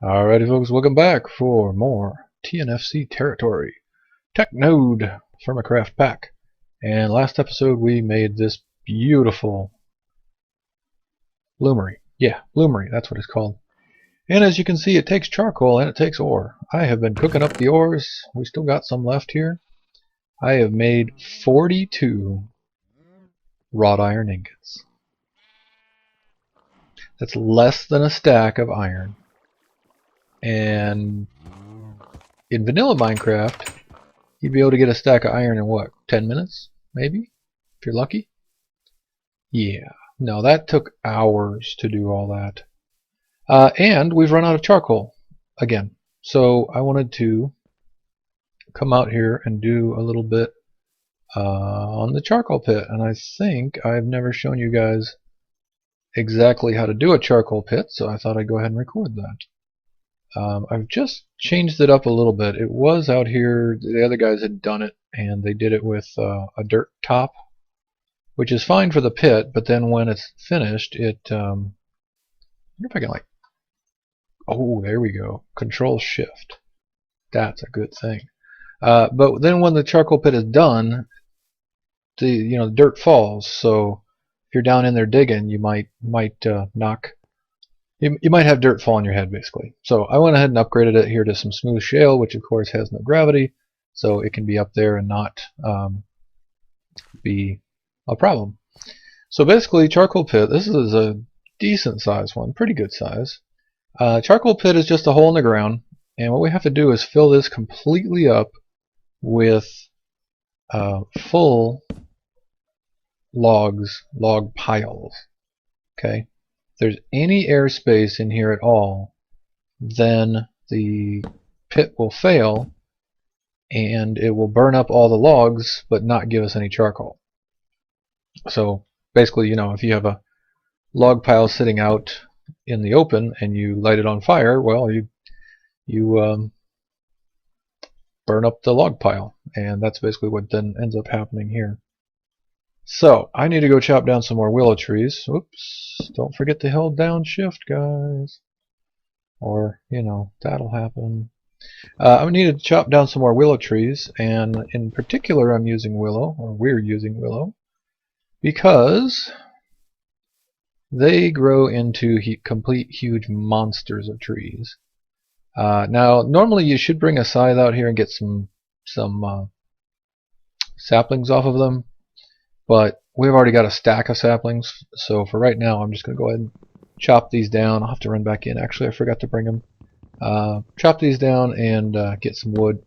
Alrighty folks, welcome back for more TNFC Territory TechNodefirmacraft pack. And last episode we made this beautiful bloomery. Yeah, bloomery, that's what it's called. And as you can see, it takes charcoal and it takes ore. I have been cooking up the ores. We still got some left here. I have made 42 wrought iron ingots. That's less than a stack of iron. And in vanilla Minecraft, you'd be able to get a stack of iron in what, 10 minutes? Maybe? If you're lucky? Yeah. No, that took hours to do all that. And we've run out of charcoal again. So I wanted to come out here and do a little bit on the charcoal pit. And I think I've never shown you guys exactly how to do a charcoal pit, so I thought I'd go ahead and record that. I've just changed it up a little bit. It was out here, the other guys had done it, and they did it with a dirt top, which is fine for the pit, but then when it's finished, it, I wonder if I can like, oh, there we go, Control Shift. That's a good thing. But then when the charcoal pit is done, the dirt falls, so if you're down in there digging, you might knock. You might have dirt fall on your head, basically. So I went ahead and upgraded it here to some smooth shale, which of course has no gravity, so it can be up there and not be a problem. So basically, charcoal pit, this is a decent size one, pretty good size. Charcoal pit is just a hole in the ground, and what we have to do is fill this completely up with full log piles. Okay. If there's any airspace in here at all, then the pit will fail and it will burn up all the logs but not give us any charcoal. So basically, if you have a log pile sitting out in the open and you light it on fire, well, you burn up the log pile, and that's basically what then ends up happening here. So, I need to go chop down some more willow trees. Oops, don't forget to hold down shift, guys. Or, that'll happen. I need to chop down some more willow trees, and in particular I'm using willow, or we're using willow, because they grow into complete huge monsters of trees. Now, normally you should bring a scythe out here and get some saplings off of them. But we've already got a stack of saplings, so for right now I'm just going to go ahead and chop these down. I'll have to run back in. Actually, I forgot to bring them. Chop these down and get some wood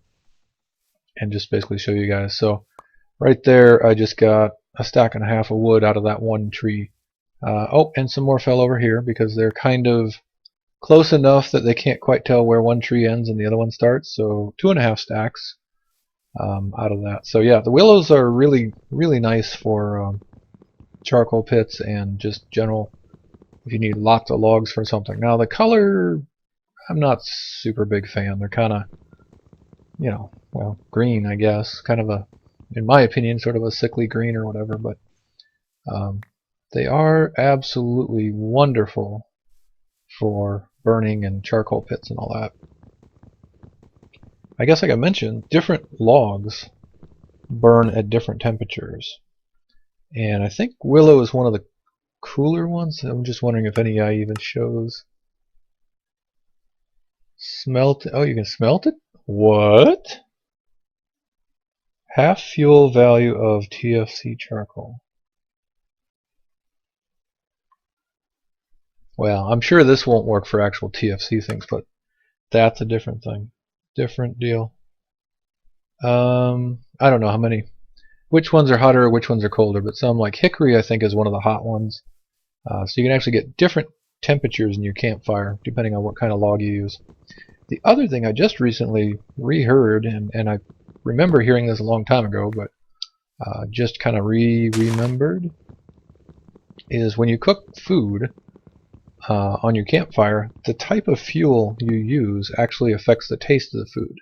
and just basically show you guys. So right there I just got a stack and a half of wood out of that one tree. Oh, and some more fell over here because they're kind of close enough that they can't quite tell where one tree ends and the other one starts. So 2.5 stacks. Out of that. So yeah, the willows are really nice for charcoal pits and just general if you need lots of logs for something. Now the color, I'm not super big fan. They're kind of, well, green, I guess. Kind of in my opinion, sort of a sickly green or whatever, but they are absolutely wonderful for burning and charcoal pits and all that. I guess like I mentioned, different logs burn at different temperatures. And I think willow is one of the cooler ones. I'm just wondering if any guy even shows. Smelt. Oh, you can smelt it? What? Half fuel value of TFC charcoal. Well, I'm sure this won't work for actual TFC things, but that's a different thing. Different deal. I don't know how many, which ones are hotter or which ones are colder, but some like hickory I think is one of the hot ones. So you can actually get different temperatures in your campfire depending on what kind of log you use. The other thing I just recently reheard, and I remember hearing this a long time ago, but just kind of remembered, is when you cook food on your campfire, the type of fuel you use actually affects the taste of the food.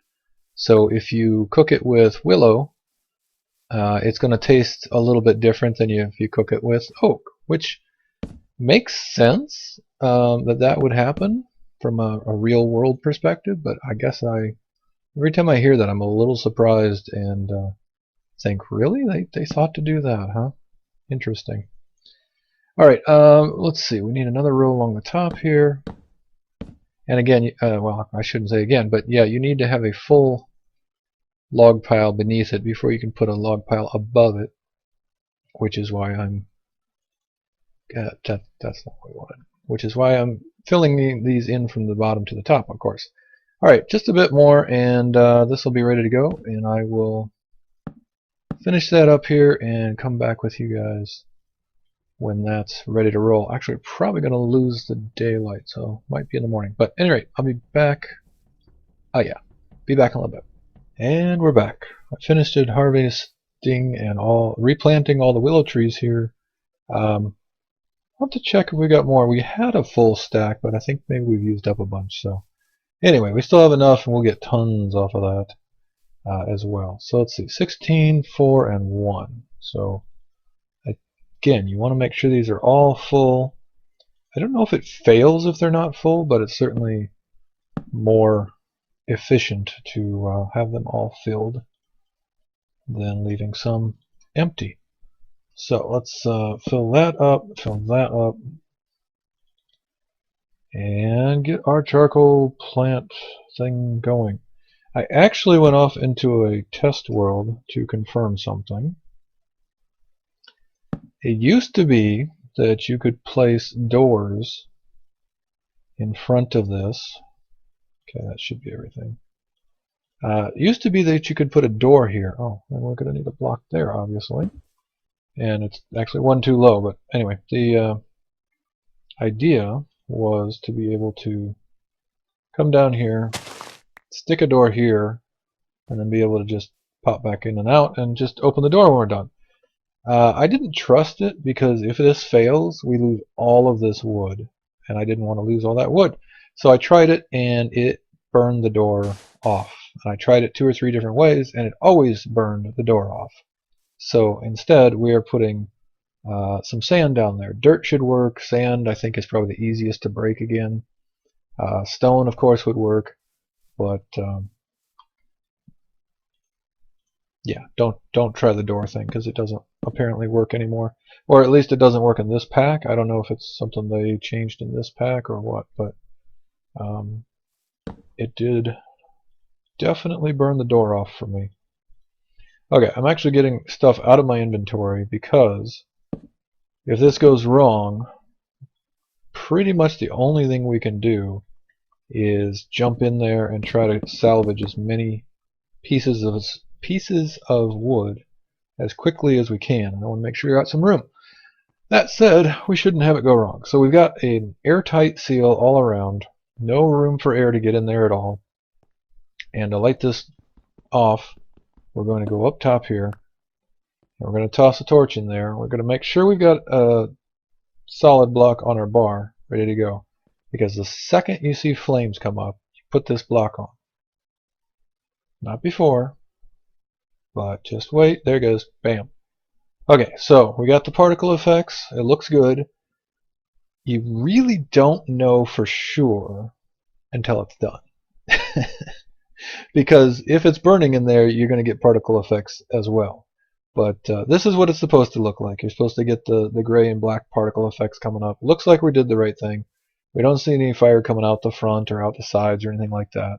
So if you cook it with willow, it's going to taste a little bit different than if you cook it with oak, which makes sense that would happen. from a real world perspective, but I guess every time I hear that I'm a little surprised and think, really? They thought to do that, huh? Interesting. Alright, let's see. We need another row along the top here. And again, well, I shouldn't say again, but yeah, you need to have a full log pile beneath it before you can put a log pile above it, which is why I'm that's not what we wanted. Which is why I'm filling these in from the bottom to the top, of course. Alright, just a bit more, and this will be ready to go, and I will finish that up here and come back with you guys when that's ready to roll. Actually, probably going to lose the daylight, so might be in the morning. But at any rate, I'll be back. Oh yeah, be back in a little bit. And we're back. I finished it harvesting and replanting all the willow trees here. I'll have to check if we got more. We had a full stack, but I think maybe we've used up a bunch. So anyway, we still have enough, and we'll get tons off of that as well. So let's see, 16, 4, and 1. So again, you want to make sure these are all full. I don't know if it fails if they're not full, but it's certainly more efficient to have them all filled than leaving some empty. So let's fill that up, and get our charcoal plant thing going. I actually went off into a test world to confirm something. It used to be that you could place doors in front of this. Okay, that should be everything. It used to be that you could put a door here. Oh, and we're going to need a block there, obviously. And it's actually one too low, but anyway, the idea was to be able to come down here, stick a door here, and then be able to just pop back in and out and just open the door when we're done. I didn't trust it because if this fails, we lose all of this wood, and I didn't want to lose all that wood. So I tried it, and it burned the door off. And I tried it 2 or 3 different ways, and it always burned the door off. So instead, we are putting some sand down there. Dirt should work. Sand, I think, is probably the easiest to break again. Stone, of course, would work, but yeah, don't try the door thing because it doesn't apparently work anymore, or at least it doesn't work in this pack. I don't know if it's something they changed in this pack or what, but it did definitely burn the door off for me. Okay, I'm actually getting stuff out of my inventory because if this goes wrong, pretty much the only thing we can do is jump in there and try to salvage as many pieces of wood as quickly as we can. I want to make sure you got some room. That said, we shouldn't have it go wrong. So we've got an airtight seal all around, no room for air to get in there at all. And to light this off, we're going to go up top here, and we're going to toss a torch in there. We're going to make sure we've got a solid block on our bar ready to go, because the second you see flames come up, you put this block on. Not before, but just wait. There it goes. Bam. Okay, so we got the particle effects. It looks good. You really don't know for sure until it's done. Because if it's burning in there, you're going to get particle effects as well. But this is what it's supposed to look like. You're supposed to get the gray and black particle effects coming up. Looks like we did the right thing. We don't see any fire coming out the front or out the sides or anything like that.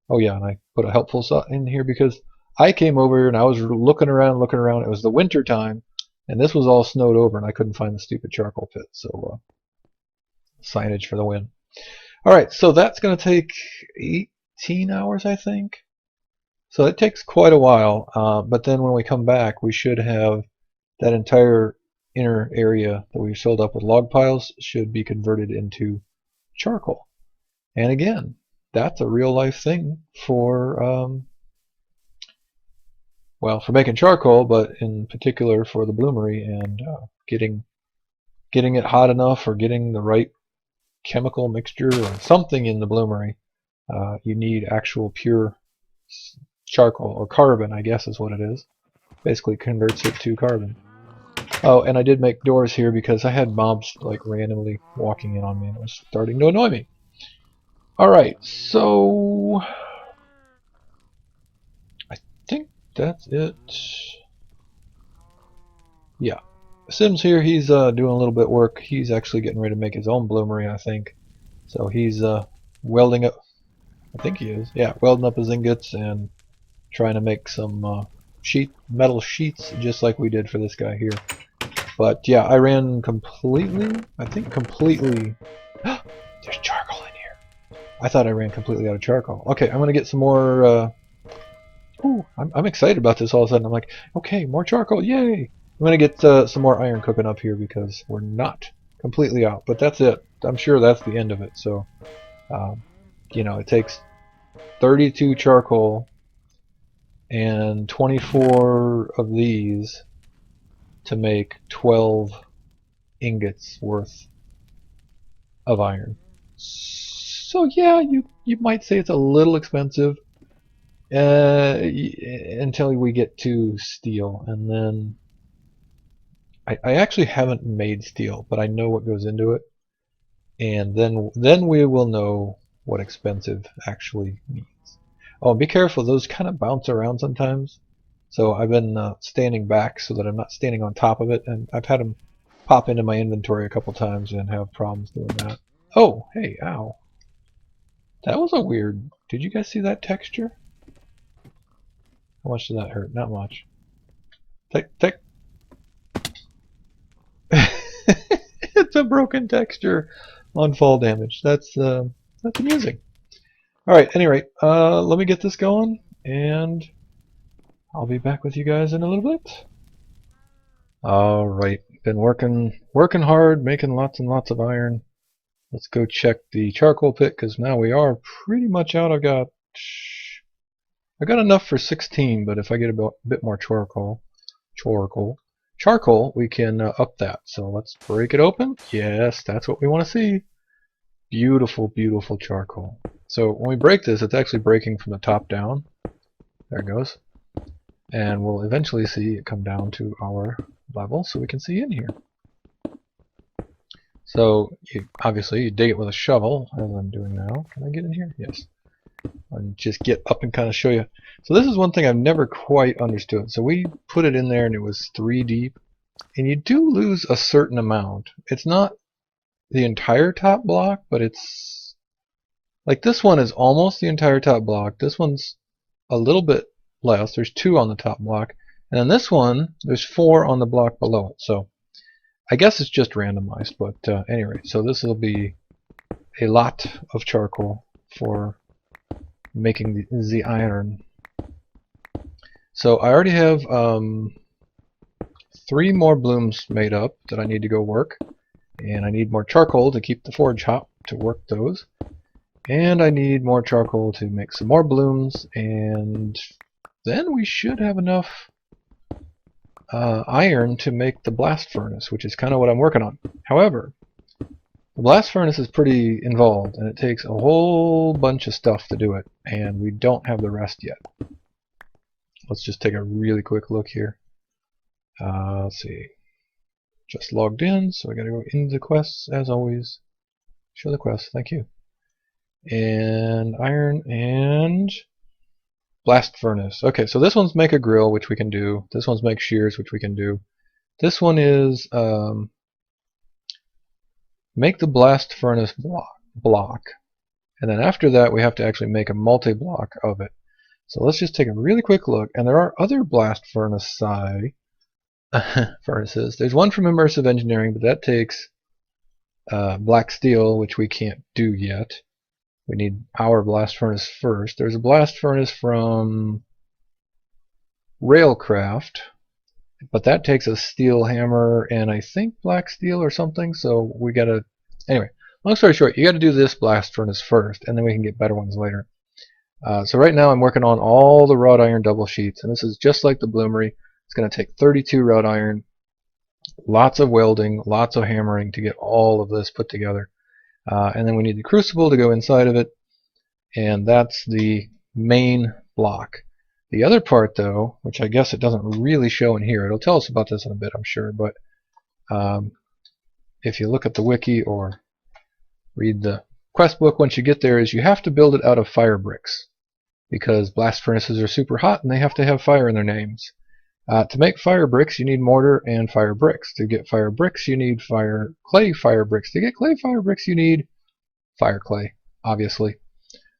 Oh yeah, and I put a helpful in here because I came over here and I was looking around. It was the winter time, and this was all snowed over, and I couldn't find the stupid charcoal pit. So signage for the win. All right, so that's going to take 18 hours, I think. So it takes quite a while, but then when we come back, we should have that entire inner area that we filled up with log piles should be converted into charcoal. And again, that's a real life thing for well, for making charcoal, but in particular for the bloomery and getting it hot enough or getting the right chemical mixture or something in the bloomery. You need actual pure charcoal, or carbon, I guess is what it is. Basically converts it to carbon. Oh, and I did make doors here because I had mobs like randomly walking in on me and it was starting to annoy me. Alright, so I think that's it. Yeah. Sim's here, he's doing a little bit of work. He's actually getting ready to make his own bloomery, I think. So he's welding up, I think he is, yeah, welding up his ingots and trying to make some metal sheets just like we did for this guy here. But yeah, I ran completely, I think completely, there's charcoal in here. I thought I ran completely out of charcoal. Okay, I'm going to get some more, ooh, I'm excited about this all of a sudden. I'm like, okay, more charcoal, yay! I'm going to get some more iron cooking up here because we're not completely out. But that's it. I'm sure that's the end of it. So, you know, it takes 32 charcoal and 24 of these to make 12 ingots worth of iron. So yeah, you might say it's a little expensive until we get to steel, and then I actually haven't made steel, but I know what goes into it, and then we will know what expensive actually means. Oh, be careful, those kind of bounce around sometimes. So I've been standing back so that I'm not standing on top of it, and I've had them pop into my inventory a couple times and have problems doing that. Oh, hey, ow. That was a weird... Did you guys see that texture? How much did that hurt? Not much. Tick. It's a broken texture on fall damage. That's amusing. Alright, anyway, let me get this going, and I'll be back with you guys in a little bit. Alright, been working hard, making lots and lots of iron. Let's go check the charcoal pit, because now we are pretty much out. I got enough for 16, but if I get a bit more charcoal, we can up that. So let's break it open. Yes, that's what we want to see. Beautiful, beautiful charcoal. So when we break this, it's actually breaking from the top down. There it goes. And we'll eventually see it come down to our level so we can see in here. So obviously you dig it with a shovel, as I'm doing now. Can I get in here? Yes. And just get up and kind of show you. So this is one thing I've never quite understood. So we put it in there and it was 3 deep. And you do lose a certain amount. It's not the entire top block, but it's like this one is almost the entire top block. This one's a little bit less. There's 2 on the top block. And then this one, there's 4 on the block below it. So I guess it's just randomized. But anyway, so this will be a lot of charcoal for making the iron. So I already have 3 more blooms made up that I need to go work. And I need more charcoal to keep the forge hot to work those. And I need more charcoal to make some more blooms, and then we should have enough iron to make the blast furnace, which is kind of what I'm working on. However, the blast furnace is pretty involved, and it takes a whole bunch of stuff to do it, and we don't have the rest yet. Let's just take a really quick look here. Let's see. Just logged in, so I gotta go into the quests as always. Show the quest, thank you. And iron and blast furnace. Okay, so this one's make a grill, which we can do. This one's make shears, which we can do. This one is make the blast furnace block. And then after that, we have to actually make a multi-block of it. So let's just take a really quick look. And there are other blast furnace furnaces. There's one from Immersive Engineering, but that takes black steel, which we can't do yet. We need our blast furnace first. There's a blast furnace from Railcraft, but that takes a steel hammer and I think black steel or something, so we gotta... Anyway, long story short, you gotta do this blast furnace first, and then we can get better ones later. So right now I'm working on all the wrought iron double sheets, and this is just like the bloomery. It's going to take 32 wrought iron, lots of welding, lots of hammering to get all of this put together. And then we need the crucible to go inside of it, and that's the main block. The other part, though, which I guess it doesn't really show in here, it'll tell us about this in a bit, I'm sure, but if you look at the wiki or read the quest book once you get there is you have to build it out of fire bricks, because blast furnaces are super hot and they have to have fire in their names. To make fire bricks, you need mortar and fire bricks. To get fire bricks, you need clay fire bricks. To get clay fire bricks, you need fire clay, obviously.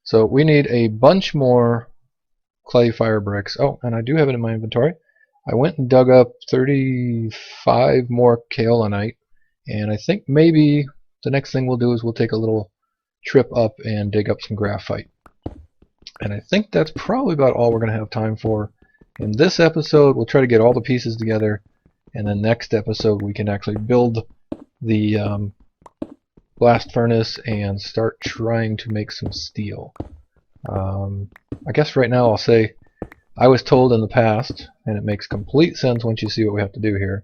So we need a bunch more clay fire bricks. Oh, and I do have it in my inventory. I went and dug up 35 more kaolinite, and I think maybe the next thing we'll do is we'll take a little trip up and dig up some graphite. And I think that's probably about all we're going to have time for in this episode. We'll try to get all the pieces together, and then next episode we can actually build the blast furnace and start trying to make some steel. I guess right now I'll say I was told in the past, and it makes complete sense once you see what we have to do here,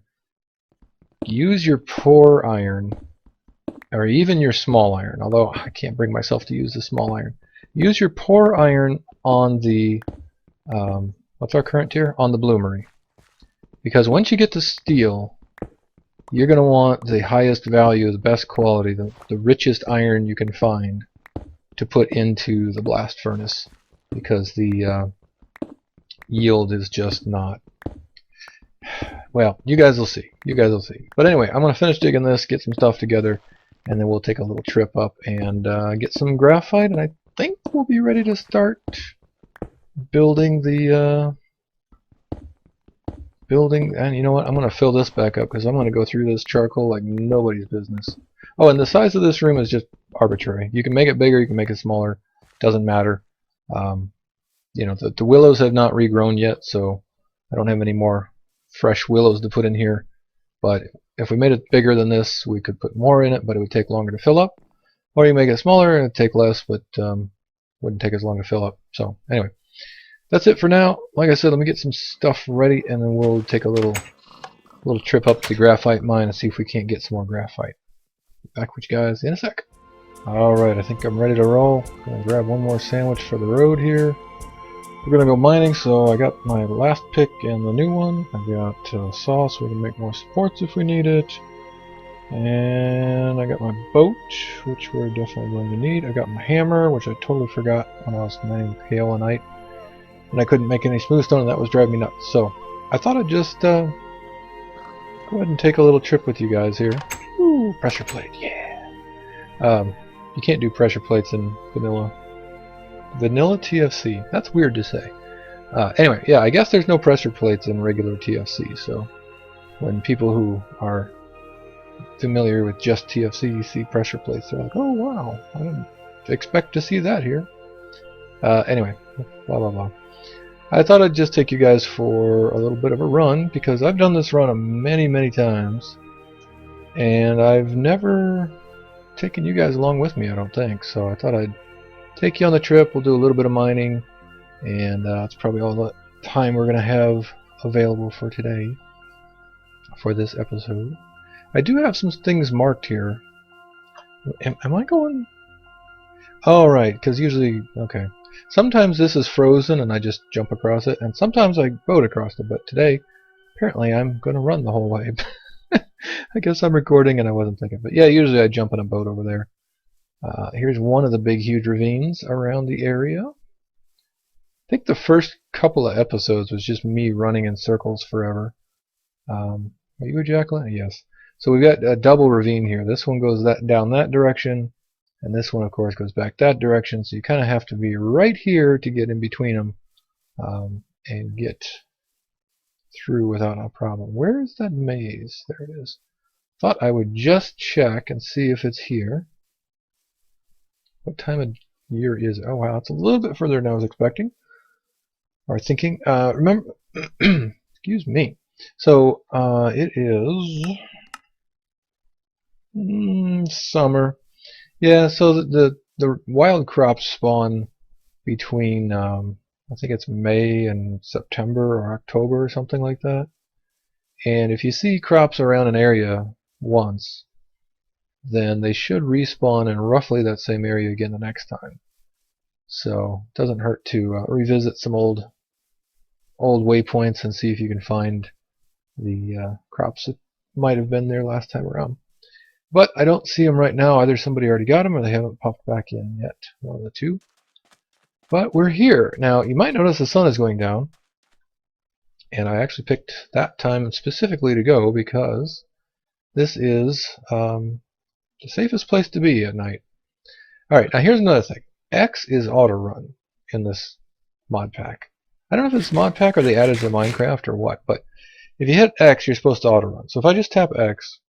use your poor iron, or even your small iron, although I can't bring myself to use the small iron. Use your poor iron on the, what's our current tier? On the bloomery. Because once you get to steel, you're going to want the highest value, the best quality, the richest iron you can find to put into the blast furnace. Because the yield is just not... Well, you guys will see. You guys will see. But anyway, I'm going to finish digging this, get some stuff together, and then we'll take a little trip up and get some graphite, and I think we'll be ready to start building the and you know what, I'm going to fill this back up because I'm going to go through this charcoal like nobody's business. Oh, and the size of this room is just arbitrary. You can make it bigger, you can make it smaller, doesn't matter. You know, the willows have not regrown yet, so I don't have any more fresh willows to put in here. But if we made it bigger than this, we could put more in it, but it would take longer to fill up. Or you make it smaller and it'd take less, but wouldn't take as long to fill up. So anyway, that's it for now. Like I said, let me get some stuff ready, and then we'll take a little trip up to the graphite mine and see if we can't get some more graphite. Back with you guys in a sec. Alright, I think I'm ready to roll. Gonna grab one more sandwich for the road here. We're gonna go mining, so I got my last pick and the new one. I've got saw so we can make more supports if we need it. And I got my boat, which we're definitely going to need. I got my hammer, which I totally forgot when I was mining kaolinite. And I couldn't make any smooth stone, and that was driving me nuts. So I thought I'd just go ahead and take a little trip with you guys here. Ooh, pressure plate, yeah. You can't do pressure plates in vanilla. Vanilla TFC. That's weird to say. Anyway, yeah, I guess there's no pressure plates in regular TFC. So when people who are familiar with just TFC see pressure plates, they're like, oh wow, I didn't expect to see that here. Anyway, blah blah blah. I thought I'd just take you guys for a little bit of a run, because I've done this run many times, and I've never taken you guys along with me, I don't think. So I thought I'd take you on the trip. We'll do a little bit of mining, and that's probably all the time we're going to have available for today, for this episode. I do have some things marked here. Am I going? Oh, right, because usually, okay. Sometimes this is frozen and I just jump across it, and sometimes I boat across it, but today, apparently I'm going to run the whole way. I guess I'm recording and I wasn't thinking, but yeah, usually I jump in a boat over there. Here's one of the big, huge ravines around the area. I think the first couple of episodes was just me running in circles forever. Are you a Jacqueline? Yes. So we've got a double ravine here. This one goes down that direction, and this one, of course, goes back that direction. So you kind of have to be right here to get in between them and get through without a problem. Where is that maze? There it is. Thought I would just check and see if it's here. What time of year is it? Oh wow, it's a little bit further than I was expecting or thinking. Remember, excuse me. So it is summer. Yeah, so the wild crops spawn between I think it's May and September or October or something like that. And if you see crops around an area once, then they should respawn in roughly that same area again the next time. So it doesn't hurt to revisit some old waypoints and see if you can find the crops that might have been there last time around. But I don't see them right now. Either somebody already got them or they haven't popped back in yet. One of the two. But we're here. Now, you might notice the sun is going down. And I actually picked that time specifically to go because this is the safest place to be at night. Alright, now here's another thing. X is auto run in this mod pack. I don't know if it's mod pack or they added to Minecraft or what, but if you hit X, you're supposed to auto run. So if I just tap X,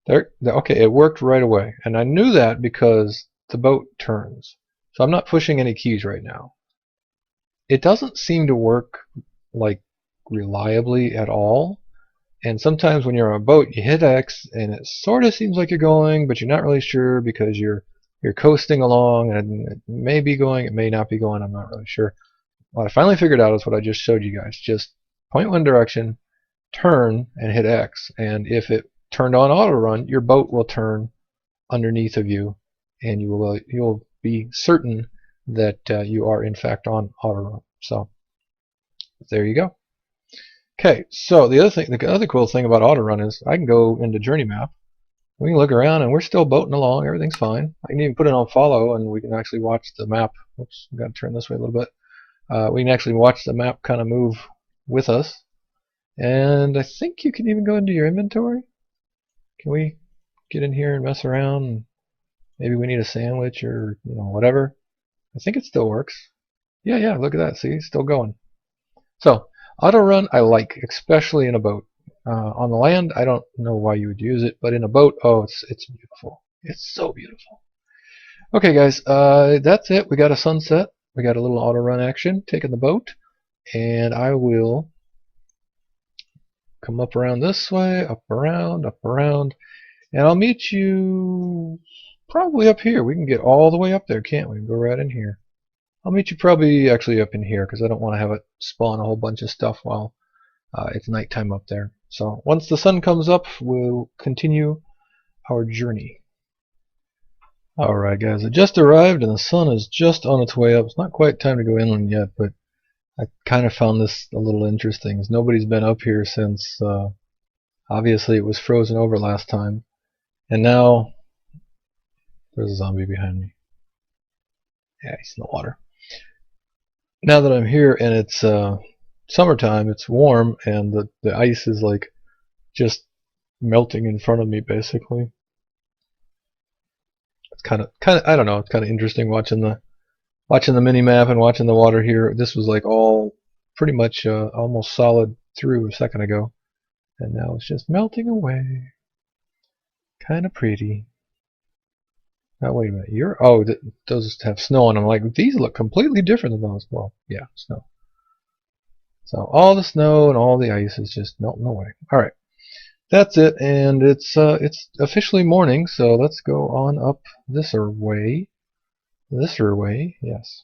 okay, it worked right away. And I knew that because the boat turns. So I'm not pushing any keys right now. It doesn't seem to work like reliably at all. And sometimes when you're on a boat, you hit X and it sort of seems like you're going, but you're not really sure because you're coasting along, and it may be going, it may not be going, I'm not really sure. What I finally figured out is what I just showed you guys. Just point one direction, turn, and hit X. And if it turned on auto run, your boat will turn underneath of you, and you'll be certain that you are in fact on auto run. So there you go. Okay, so the other cool thing about auto run is I can go into journey map. We can look around and we're still boating along. Everything's fine. I can even put it on follow and we can actually watch the map. Oops, I've got to turn this way a little bit. We can actually watch the map kind of move with us. And I think you can even go into your inventory. Can we get in here and mess around? Maybe we need a sandwich or whatever. I think it still works. Yeah, look at that. See, it's still going. So auto run I like, especially in a boat. On the land, I don't know why you would use it, but in a boat, oh, it's beautiful. It's so beautiful. Okay, guys, that's it. We got a sunset. We got a little auto run action taking the boat, and I will come up around this way, up around, and I'll meet you probably up here. We can get all the way up there, can't we? Go right in here. I'll meet you probably actually up in here because I don't want to have it spawn a whole bunch of stuff while it's nighttime up there. So once the sun comes up, we'll continue our journey. Alright guys, I just arrived and the sun is just on its way up. It's not quite time to go inland yet, but I kind of found this a little interesting. Nobody's been up here since obviously it was frozen over last time. And now there's a zombie behind me. Yeah, he's in the water. Now that I'm here and it's summertime, it's warm, and the ice is like just melting in front of me basically. It's kind of I don't know, it's kind of interesting watching the mini map and watching the water here. This was like all pretty much almost solid through a second ago, and now it's just melting away. Kind of pretty. Now wait a minute, those have snow on them. Like, these look completely different than those. Well, yeah, snow. So all the snow and all the ice is just melting away. Alright, that's it, and it's officially morning, so let's go on up this way. This way, yes.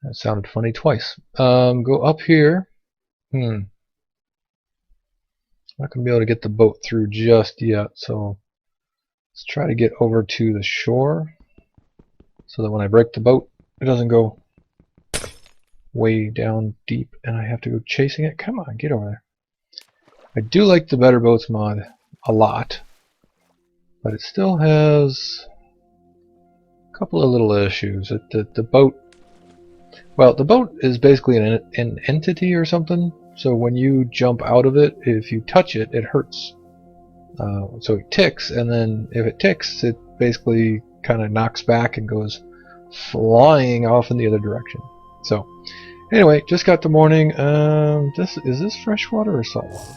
That sounded funny twice. Go up here. Not gonna be able to get the boat through just yet, so let's try to get over to the shore so that when I break the boat, it doesn't go way down deep and I have to go chasing it. Come on, get over there. I do like the Better Boats mod a lot, but it still has a couple of little issues. The boat, well, the boat is basically an entity or something, so when you jump out of it, if you touch it, it hurts. So it ticks, and then if it ticks, it basically kind of knocks back and goes flying off in the other direction. So anyway, just got the morning. Is this fresh water or salt water?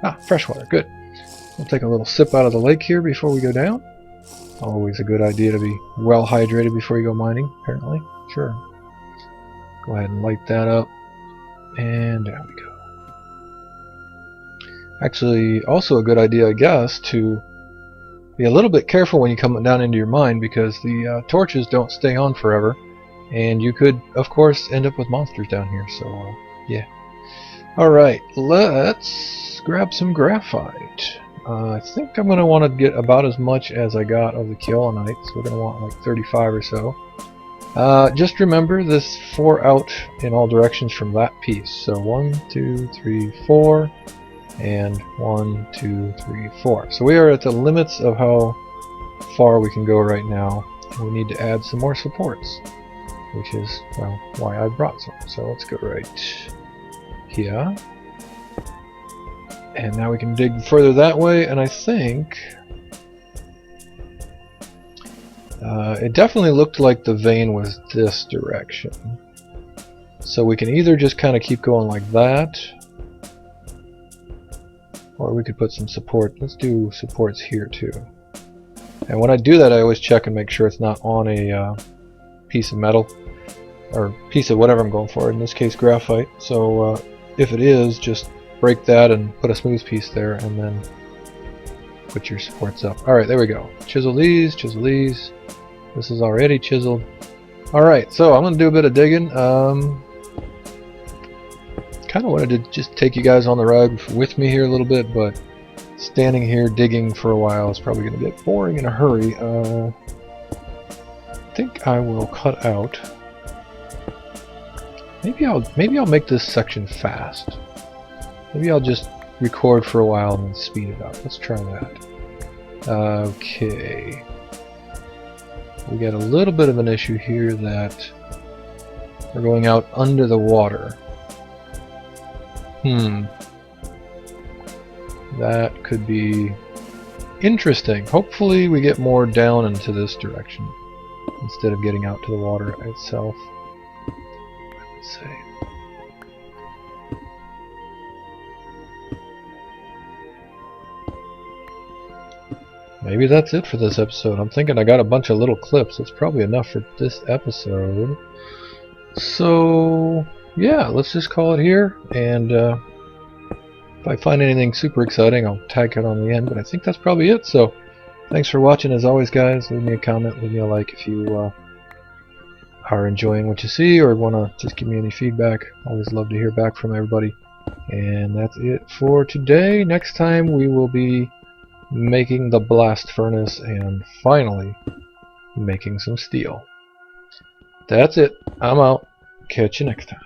Ah, fresh water, good. We'll take a little sip out of the lake here before we go down. Always a good idea to be well hydrated before you go mining, apparently. Sure. Go ahead and light that up. And there we go. Actually, also a good idea, I guess, to be a little bit careful when you come down into your mine, because the torches don't stay on forever. And you could, of course, end up with monsters down here, so, yeah. Alright, let's grab some graphite. I think I'm going to want to get about as much as I got of the Keolanite, so we're going to want like 35 or so. Just remember this 4 out in all directions from that piece. So 1, 2, 3, 4. and 1, 2, 3, 4. So we are at the limits of how far we can go right now, and we need to add some more supports, which is, well, why I brought some. So let's go right here, and now we can dig further that way, and I think it definitely looked like the vein was this direction. So we can either just kind of keep going like that, or we could put some support. Let's do supports here too. And when I do that, I always check and make sure it's not on a piece of metal or piece of whatever I'm going for, in this case graphite. So if it is, just break that and put a smooth piece there, and then put your supports up. Alright, there we go. Chisel these, chisel these. This is already chiseled. Alright, so I'm going to do a bit of digging. Kind of wanted to just take you guys on the ride with me here a little bit, but standing here digging for a while is probably going to get boring in a hurry. I think I will cut out. Maybe I'll make this section fast. Maybe I'll just record for a while and then speed it up. Let's try that. Okay. We got a little bit of an issue here that we're going out under the water. That could be interesting. Hopefully we get more down into this direction instead of getting out to the water itself. Let's see. Maybe that's it for this episode. I'm thinking I got a bunch of little clips. That's probably enough for this episode. So yeah, let's just call it here, and if I find anything super exciting, I'll tag it on the end, but I think that's probably it. So thanks for watching as always, guys. Leave me a comment, leave me a like if you are enjoying what you see, or want to just give me any feedback. Always love to hear back from everybody. And that's it for today. Next time we will be making the blast furnace and finally making some steel. That's it. I'm out. Catch you next time.